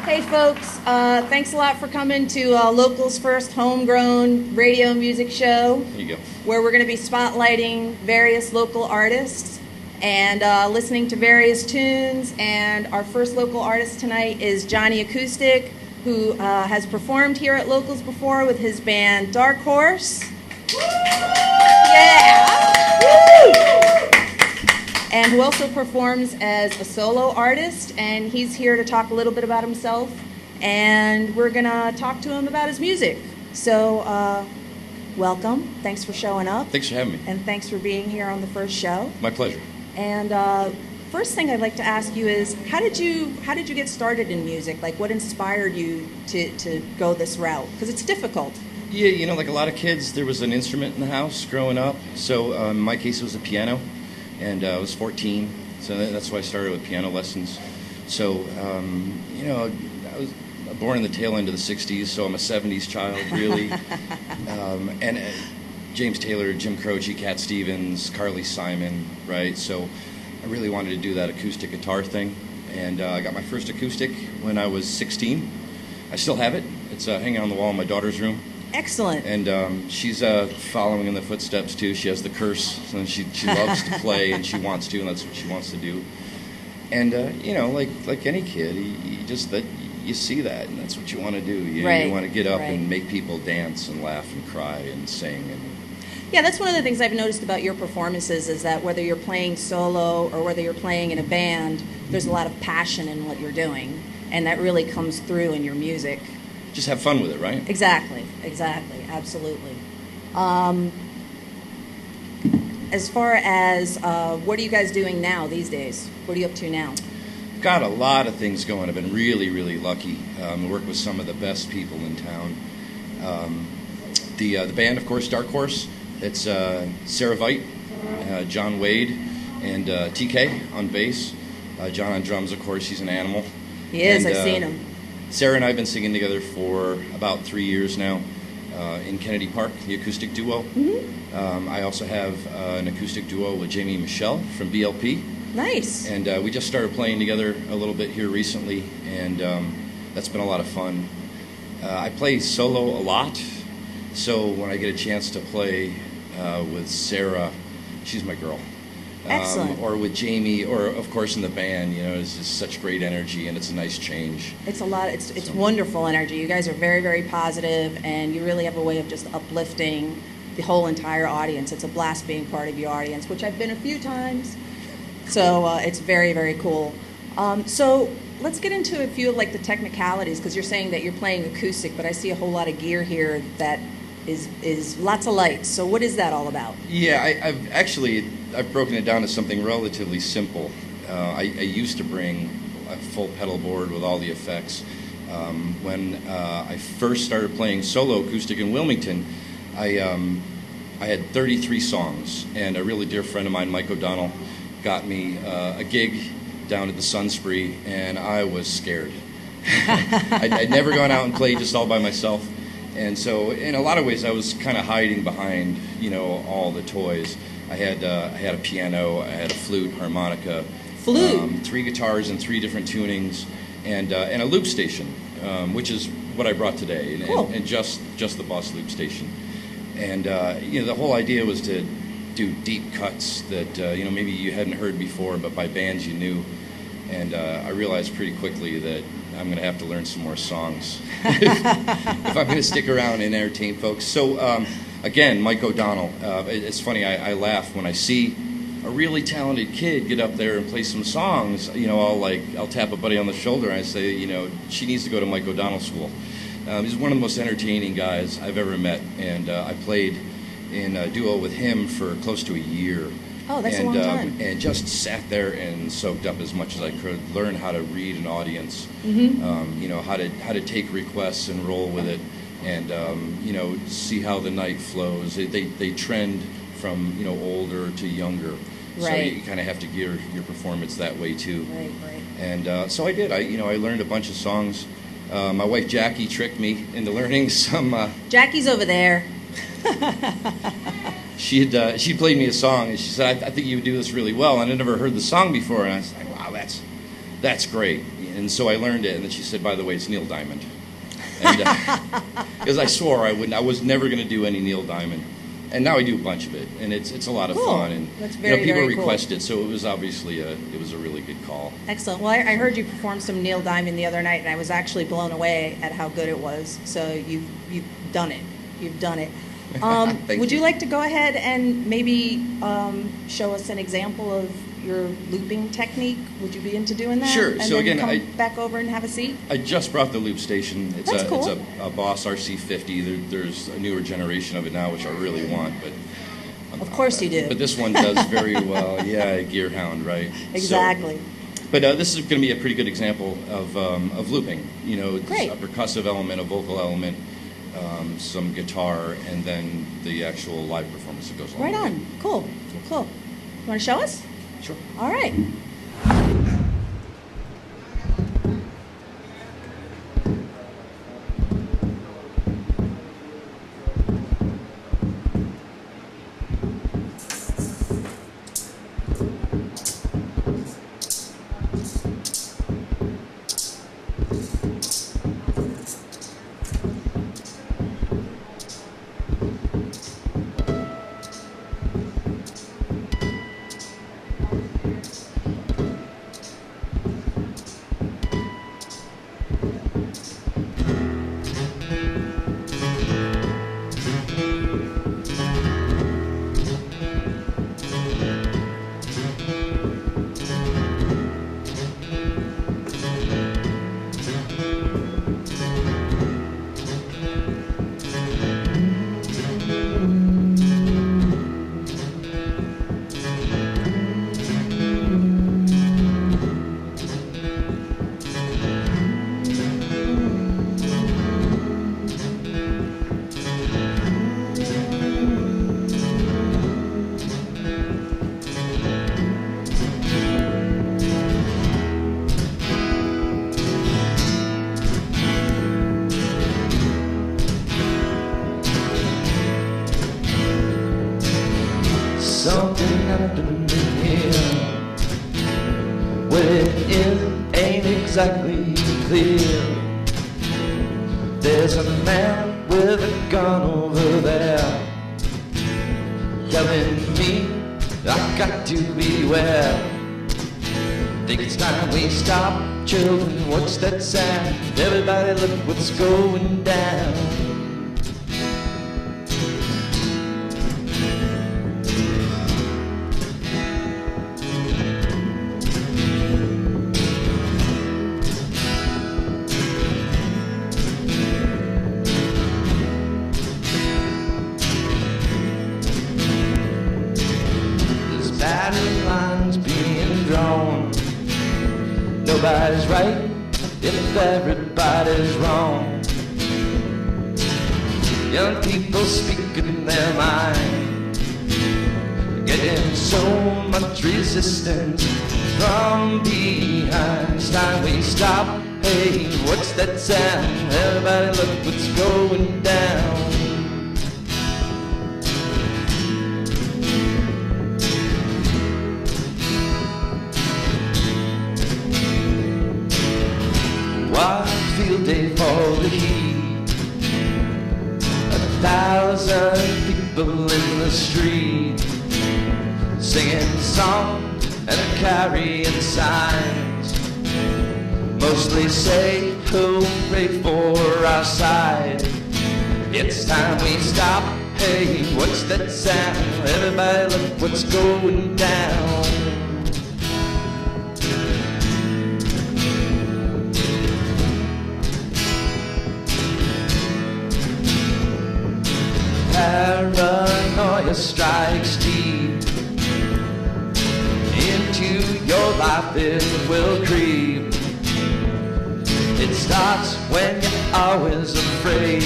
Hey folks, thanks a lot for coming to Local's first homegrown radio music show. There you go. Where we're going to be spotlighting various local artists and listening to various tunes. And our first local artist tonight is Johnnie Acoustic, who has performed here at Local's before with his band Dark Horse. Yeah! And who also performs as a solo artist, and he's here to talk a little bit about himself, and we're going to talk to him about his music. So, welcome. Thanks for showing up. Thanks for having me. And thanks for being here on the first show. My pleasure. And first thing I'd like to ask you is, how did you get started in music? Like, what inspired you to go this route? Because it's difficult. Yeah, you know, like a lot of kids, there was an instrument in the house growing up. So in my case, it was a piano. And I was 14, so that's why I started with piano lessons. So, you know, I was born in the tail end of the 60s, so I'm a 70s child, really. And James Taylor, Jim Croce, Cat Stevens, Carly Simon, right? So I really wanted to do that acoustic guitar thing. And I got my first acoustic when I was 16. I still have it. It's hanging on the wall in my daughter's room. Excellent. And she's following in the footsteps too. She has the curse, and she loves to play, and she wants to, and that's what she wants to do. And you know, like any kid, you see that, and that's what you want to do. You know, you want to get up and make people dance and laugh and cry and sing. And yeah, that's one of the things I've noticed about your performances is that whether you're playing solo or whether you're playing in a band, there's a lot of passion in what you're doing, and that really comes through in your music. Just have fun with it, right? Exactly, absolutely. As far as what are you guys doing now these days? What are you up to now? Got a lot of things going. I've been really, really lucky. I work with some of the best people in town. The band, of course, Dark Horse. It's Sarah Veit, John Wade, and TK on bass. John on drums, of course. He's an animal. He is. I've seen him. Sarah and I have been singing together for about 3 years now in Kennedy Park, the acoustic duo. Mm-hmm. I also have an acoustic duo with Jamie and Michelle from BLP. Nice. And we just started playing together a little bit here recently, and that's been a lot of fun. I play solo a lot, so when I get a chance to play with Sarah, she's my girl. Excellent. Or with Jamie, or of course in the band, you know, it's just such great energy, and it's a nice change. It's a lot. It's wonderful energy. You guys are very, very positive, and you really have a way of just uplifting the whole entire audience. It's a blast being part of your audience, which I've been a few times. So it's very, very cool. So let's get into a few of like the technicalities, because you're saying that you're playing acoustic, but I see a whole lot of gear here that is lots of lights. So what is that all about? Yeah, I've broken it down to something relatively simple. I used to bring a full pedal board with all the effects. When I first started playing solo acoustic in Wilmington, I had 33 songs, and a really dear friend of mine, Mike O'Donnell, got me a gig down at the Sunspree, and I was scared. I'd never gone out and played just all by myself. And so, in a lot of ways, I was kind of hiding behind, you know, all the toys. I had a piano, I had a flute, harmonica, 3 guitars and 3 different tunings, and a loop station, which is what I brought today, and just the Boss loop station. And you know, the whole idea was to do deep cuts that you know, maybe you hadn't heard before, but by bands you knew. And I realized pretty quickly that I'm going to have to learn some more songs if I'm going to stick around and entertain folks. So, again, Mike O'Donnell. It's funny, I laugh when I see a really talented kid get up there and play some songs. You know, I'll tap a buddy on the shoulder and I say, you know, she needs to go to Mike O'Donnell School. He's one of the most entertaining guys I've ever met, and I played in a duo with him for close to a year. Oh, that's a long time. And just sat there and soaked up as much as I could. Learn how to read an audience. Mm-hmm. You know, how to take requests and roll with it, and you know, see how the night flows. They trend from, you know, older to younger. Right. So you kind of have to gear your performance that way too. Right. And so I did. I learned a bunch of songs. My wife Jackie tricked me into learning some. Jackie's over there. She played me a song, and she said, I think you would do this really well. And I'd never heard the song before, and I was like, wow, that's great. And so I learned it, and then she said, by the way, it's Neil Diamond. Because I swore I was never going to do any Neil Diamond. And now I do a bunch of it, and it's a lot of Cool. fun. And That's very, people very cool. requested, so it was obviously a really good call. Excellent. Well, I heard you perform some Neil Diamond the other night, and I was actually blown away at how good it was. So you've done it. You've done it. Would you like to go ahead and maybe show us an example of your looping technique? Would you be into doing that? Sure. And So then again, come back over and have a seat? I just brought the loop station. It's That's cool. It's a Boss RC50. There's a newer generation of it now, which I really want, but Of course you do. But this one does very well. Yeah, Gearhound, right? Exactly. So, but this is going to be a pretty good example of looping. You know, it's Great. a percussive element, a vocal element, some guitar, and then the actual live performance that goes along. Right with on. it. Cool. Cool. You want to show us? Sure. All right. Something happened here. What it is ain't exactly clear. There's a man with a gun over there telling me I got to beware. Think it's time we stop, children, what's that sound? Everybody look what's going down. Battle lines being drawn. Nobody's right if everybody's wrong. Young people speaking their mind, getting so much resistance from behind. It's time we stop. Hey, what's that sound? Everybody look what's going down. Wild field day for the heat. 1,000 people in the street, singing songs and carrying signs. Mostly say hooray for our side. It's time we stop. Hey, what's that sound? Everybody look what's going down. Paranoia strikes deep into your life, it will creep. It starts when you're always afraid.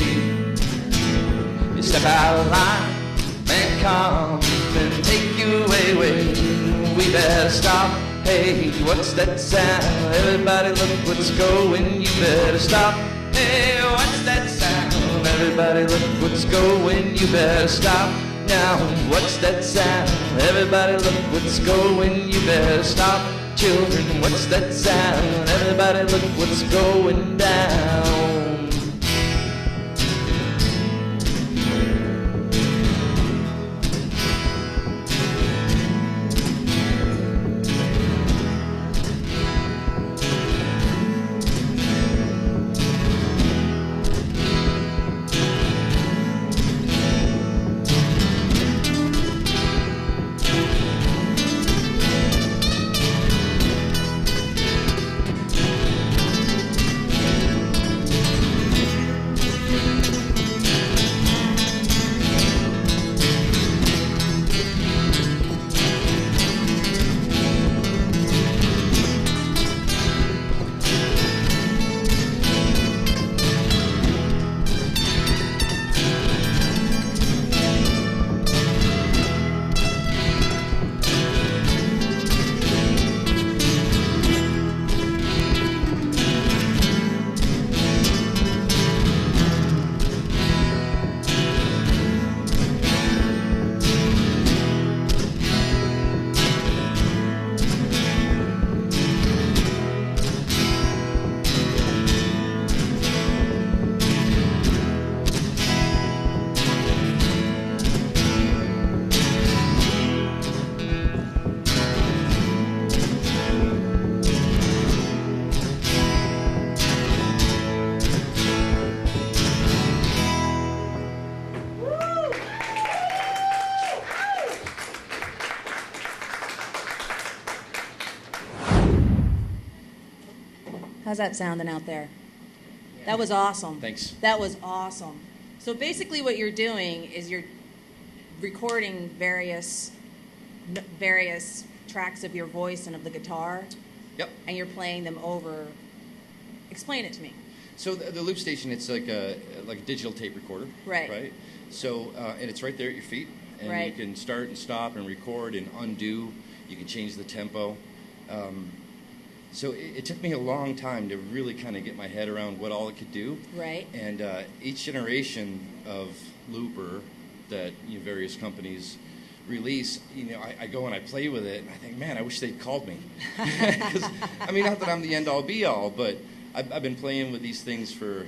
You step out of line and come and take you away. We better stop. Hey, what's that sound? Everybody look what's going. You better stop. Hey, what's that sound? Everybody look what's going. You better stop now. What's that sound? Everybody look what's going. You better stop Children, what's that sound? Everybody look what's going down. How's that sounding out there? That was awesome. Thanks. That was awesome. So basically what you're doing is you're recording various tracks of your voice and of the guitar. Yep. And you're playing them over. Explain it to me. So the loop station, it's like a digital tape recorder. Right. Right. So and it's right there at your feet, and right. you can start and stop and record and undo. You can change the tempo. So it took me a long time to really kind of get my head around what all it could do. Right. And each generation of looper that various companies release, I go and I play with it, and I think, man, I wish they'd called me. 'Cause, I mean, not that I'm the end-all, be-all, but I've been playing with these things for,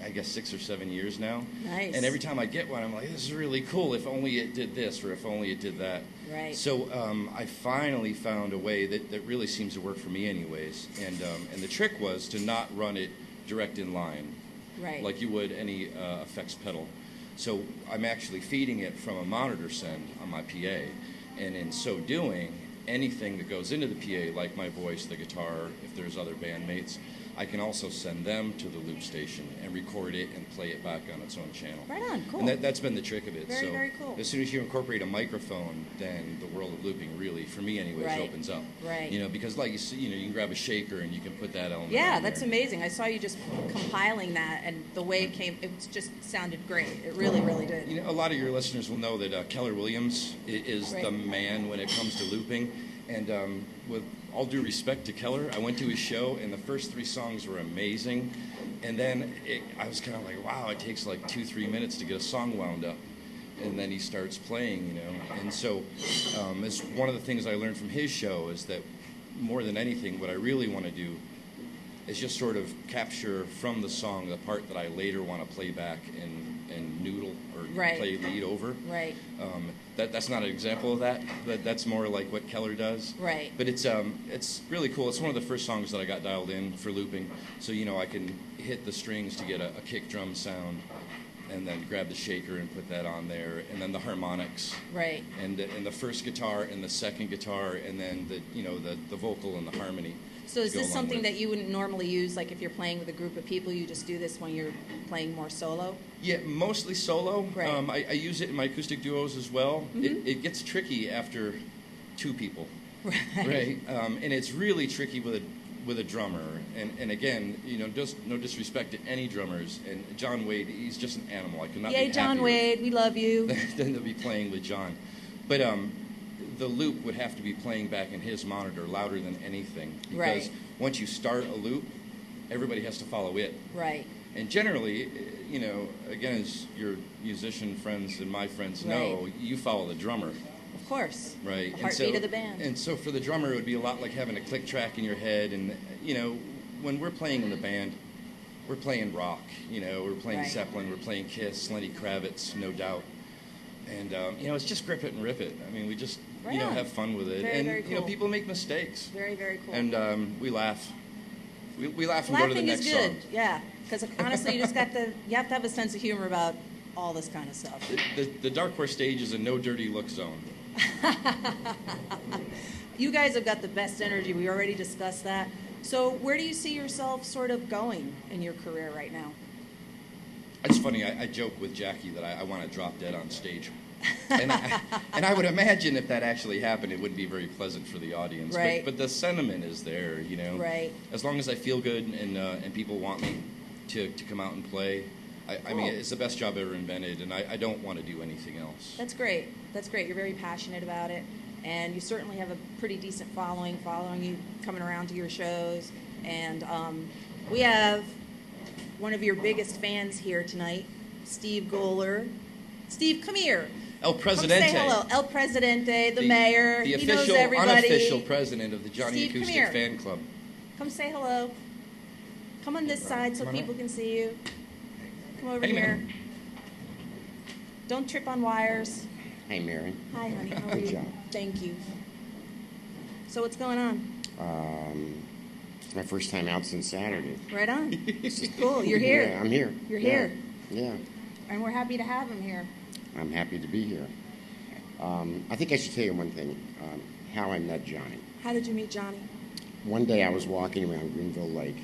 I guess, 6 or 7 years now. Nice. And every time I get one, I'm like, this is really cool. If only it did this, or if only it did that. Right. So I finally found a way that really seems to work for me anyways. And the trick was to not run it direct in line, Right. like you would any effects pedal. So I'm actually feeding it from a monitor send on my PA. And in so doing, anything that goes into the PA, like my voice, the guitar, if there's other bandmates, I can also send them to the loop station and record it and play it back on its own channel. Right on, cool. And that's been the trick of it. Very, so very cool. As soon as you incorporate a microphone, then the world of looping really, for me anyways, Right. opens up. Right. Because like you see, you can grab a shaker and you can put that element Yeah, on that's there. amazing. I saw you just compiling that, and the way it came, it just sounded great. It really, really did. A lot of your listeners will know that Keller Williams is Right. the man when it comes to looping. And with all due respect to Keller, I went to his show, and the first 3 songs were amazing. And then I was kind of like, wow, it takes like 2-3 minutes to get a song wound up. And then he starts playing, And so it's one of the things I learned from his show is that more than anything, what I really want to do is just sort of capture from the song the part that I later want to play back and noodle or Right. play lead over. Right. That's not an example of that. That's more like what Keller does. Right. But it's really cool. It's one of the first songs that I got dialed in for looping. So I can hit the strings to get a kick drum sound, and then grab the shaker and put that on there, and then the harmonics. Right. And the first guitar and the second guitar, and then the vocal and the harmony. So is to go this along something with it. that you wouldn't normally use, like if you're playing with a group of people, you just do this when you're playing more solo? Yeah, mostly solo. Right. I use it in my acoustic duos as well. Mm-hmm. It gets tricky after 2 people. Right. Right. And it's really tricky with a drummer. And again, just no disrespect to any drummers. And John Wade, he's just an animal. I could not Yay, be John happier Wade, we love you. than to be playing with John. But the loop would have to be playing back in his monitor louder than anything. Because Right. once you start a loop, everybody has to follow it. Right. And generally, again, as your musician friends and my friends know, Right. you follow the drummer. Of Of course. Right. The heartbeat of the band. And so for the drummer, it would be a lot like having a click track in your head. And, you know, when we're playing in the band, we're playing rock. You know, we're playing Right. Zeppelin, we're playing Kiss, Lenny Kravitz, no doubt. And, you know, it's just grip it and rip it. I mean, we just, Right you know, on. have fun with it. Very, and, very you know, cool. people make mistakes. Very, very cool. And we laugh. We laugh and go to the Laughing next is good, song. yeah. Because honestly, you have to have a sense of humor about all this kind of stuff. The Dark Horse stage is a no dirty look zone. You guys have got the best energy. We already discussed that. So where do you see yourself sort of going in your career right now? It's funny, I joke with Jackie that I want to drop dead on stage. And I would imagine if that actually happened, it wouldn't be very pleasant for the audience. Right. But the sentiment is there, you know. Right. As long as I feel good and people want me to come out and play, I mean, it's the best job ever invented, and I don't want to do anything else. That's great. That's great. You're very passionate about it. And you certainly have a pretty decent following you, coming around to your shows. And we have one of your biggest fans here tonight, Steve Goller. Steve, come here. El Presidente. Come say hello. El Presidente, the mayor. The he knows official, everybody. unofficial president of the Johnnie Steve, come Acoustic here. fan club. Come say hello. Come on this side so Come on people up. can see you. Come over Hey, here. man. Don't trip on wires. Hey, Mary. Hi, honey. How are Good you? job. Thank you. So what's going on? It's my first time out since Saturday. Right on. Cool. You're here. Yeah, I'm here. You're Yeah. here. Yeah, And we're happy to have him here. I'm happy to be here. I think I should tell you one thing, how I met Johnny. How did you meet Johnny? One day I was walking around Greenville Lake,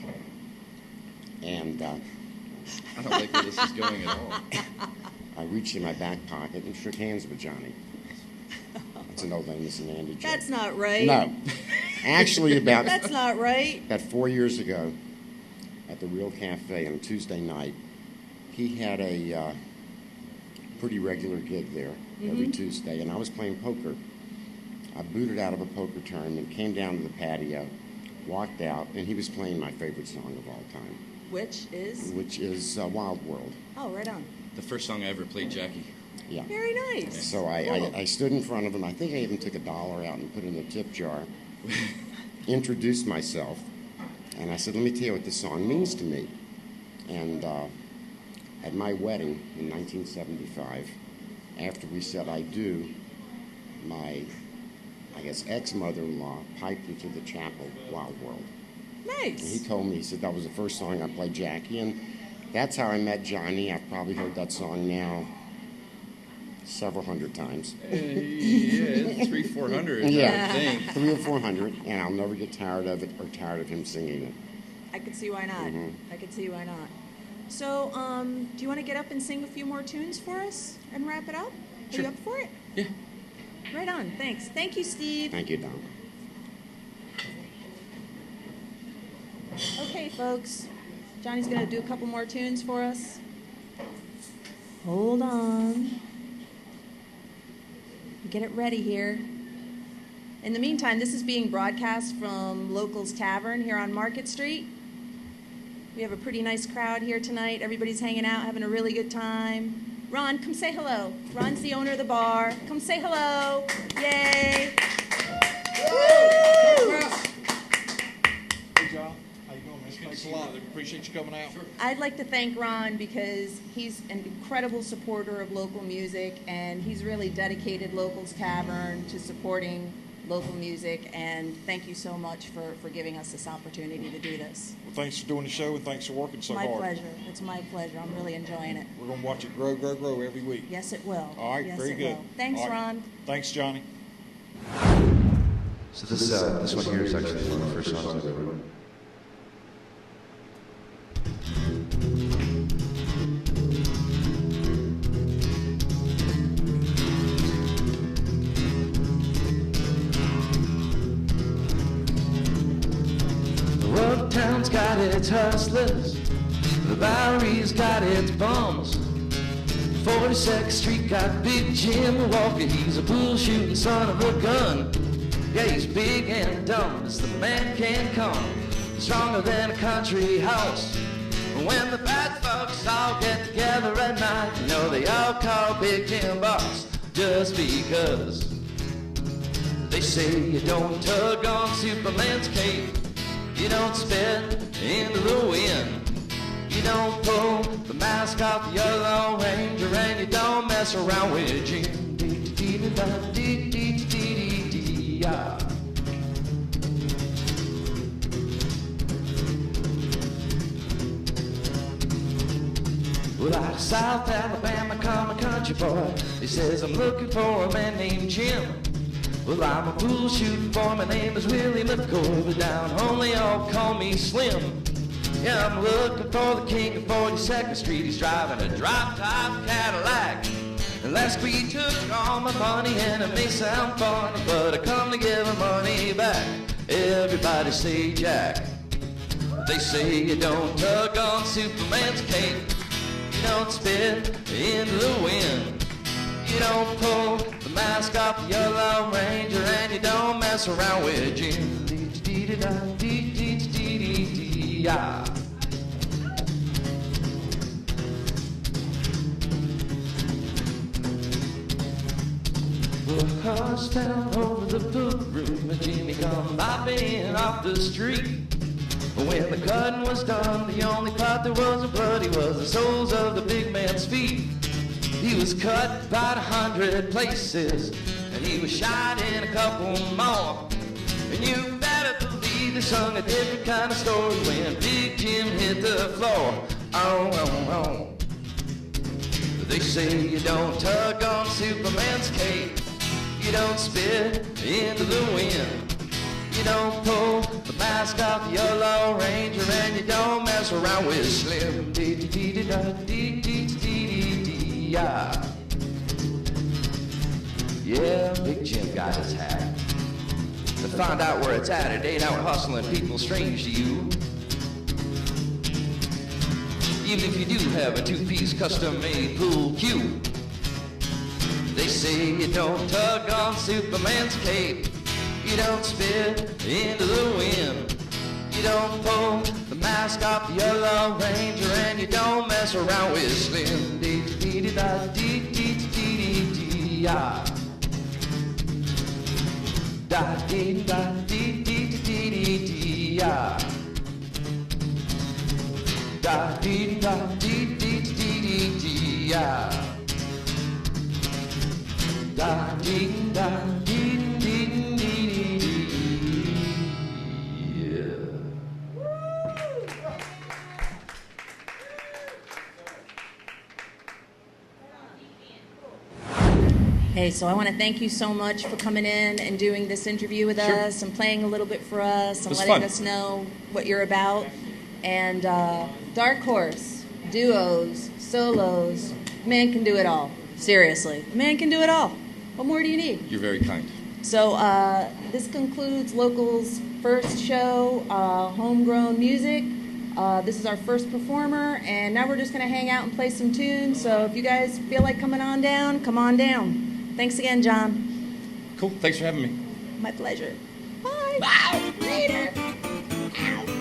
and I don't like where this is going at all. I reached in my back pocket and shook hands with Johnny. That's an old Amos and Andy joke. That's not right. No. Actually, That's not right. about 4 years ago, at the Real Cafe on a Tuesday night, he had a pretty regular gig there every Tuesday, and I was playing poker. I booted out of a poker tournament, came down to the patio, walked out, and he was playing my favorite song of all time, Which is? which is Wild World. Oh, right on. The first song I ever played, Jackie. Yeah. Very nice. So Cool. I stood in front of him. I think I even took $1 out and put it in a tip jar, introduced myself, and I said, let me tell you what this song means to me. And at my wedding in 1975, after we said I do, my, I guess, ex-mother-in-law piped into the chapel, Wild World. And he Nice. told me, he said that was the first song I played Jackie, and that's how I met Johnny. I've probably heard that song now several hundred times. Yeah, it's 300-400, Yeah. I think. 300 or 400, and I'll never get tired of it or tired of him singing it. I could see why not. Mhm. I could see why not. So, do you want to get up and sing a few more tunes for us and wrap it up? Are Sure. you up for it? Yeah. Right on. Thanks. Thank you, Steve. Thank you, Don. Okay, folks. Johnny's going to do a couple more tunes for us. Hold on. Get it ready here. In the meantime, this is being broadcast from Locals Tavern here on Market Street. We have a pretty nice crowd here tonight. Everybody's hanging out, having a really good time. Ron, come say hello. Ron's the owner of the bar. Come say hello. Yay. Woo! Hey, John. How you doing, man? Thanks a lot. Appreciate you coming out. I'd like to thank Ron because he's an incredible supporter of local music, and he's really dedicated Locals Tavern to supporting local music, and thank you so much for giving us this opportunity to do this. Well, thanks for doing the show, and thanks for working so My hard. pleasure. It's my pleasure. I'm really enjoying it. We're going to watch it grow, grow, grow every week. Yes, it will. All right, yes, very it good. Will. Thanks, All right. Ron. Thanks, Johnny. So this one here is actually one of the first songs I've ever written. The Uptown's got its hustlers, the Bowery's got its bums. 42nd Street got Big Jim Walker, he's a bull shooting son of a gun. Yeah, he's big and dumb as the man can come, stronger than a country house. When the bad folks all get together at night, you know they all call Big Jim boss just because. They say you don't tug on Superman's cape. You don't spit into the wind. You don't pull the mask off the Yellow Ranger, and you don't mess around with Jim. Dee-dee-da-dee-dee-dee-dee-dee-ya. Well, out of South Alabama come a country boy. He says, I'm looking for a man named Jim. Well, I'm a pool shooting boy, my name is Willie McCoy, but down home they all call me Slim. Yeah, I'm looking for the king of 42nd Street. He's driving a drop-top Cadillac. And last week he took all my money, and it may sound funny, but I come to give him money back. Everybody say Jack. They say you don't tug on Superman's cape. You don't spit into the wind. You don't pull the mask off the Yellow Ranger, and you don't mess around with Jim. Dee-dee-da-dee-dee-dee-dee-ya. Well, hush down over the book room, and Jimmy come bopping off the street. When the cutting was done, the only part that wasn't bloody was the soles of the big man's feet. He was cut about 100 places, and he was shot in a couple more. And you better believe they sung a different kind of story when Big Jim hit the floor. Oh, oh, oh. They say you don't tug on Superman's cape. You don't spit into the wind. You don't pull the mask off the Yellow Ranger, and you don't mess around with Slim. Dee-dee-dee-da-dee-dee-dee-dee-ya. Yeah, Big Jim got his hat. To find out where it's at, it ain't out hustling people strange to you. Even if you do have a two-piece custom-made pool cue. They say you don't tug on Superman's cape. You don't spit into the wind. You don't pull the mask off the Yellow Ranger, and you don't mess around with Slim. Dee-dee-da-dee-dee-dee-dee-ya. Da-dee-da-dee-dee-dee-dee-ya. Da-dee-da-dee-dee-dee-dee-ya. Da-dee-da-dee-dee-dee-dee-ya. Hey, so I want to thank you so much for coming in and doing this interview with us and playing a little bit for us and letting us know what you're about. And Dark Horse, duos, solos, man can do it all. Seriously, man can do it all. What more do you need? You're very kind. So this concludes Local's first show, Homegrown Music. This is our first performer, and now we're just going to hang out and play some tunes. So if you guys feel like coming on down, come on down. Thanks again, John. Cool. Thanks for having me. My pleasure. Bye. Bye. Later. Ow.